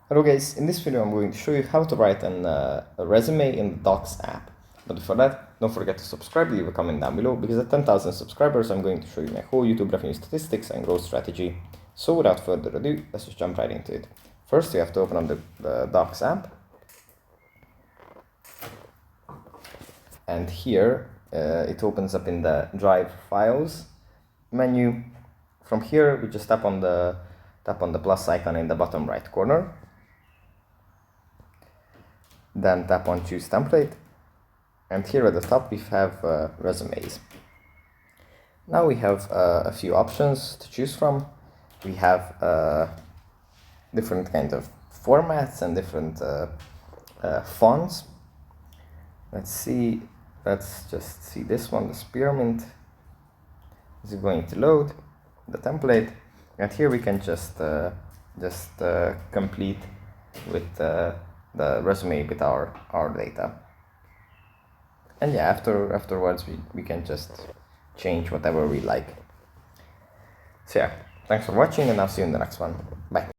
Hello guys, in this video I'm going to show you how to write a resume in the Docs app. But before that, don't forget to subscribe, leave a comment down below, because at 10,000 subscribers I'm going to show you my whole YouTube revenue statistics and growth strategy. So without further ado, let's just jump right into it. First you have to open up the Docs app. And here it opens up in the Drive Files menu. From here we just tap on the plus icon in the bottom right corner. Then tap on Choose Template, and here at the top we have resumes. Now we have a few options to choose from. We have different kinds of formats and different fonts. Let's just see this one, the spearmint. Is going to load the template, and here we can just complete with the resume with our data. And yeah, afterwards we can just change whatever we like. So yeah, thanks for watching, and I'll see you in the next one. Bye.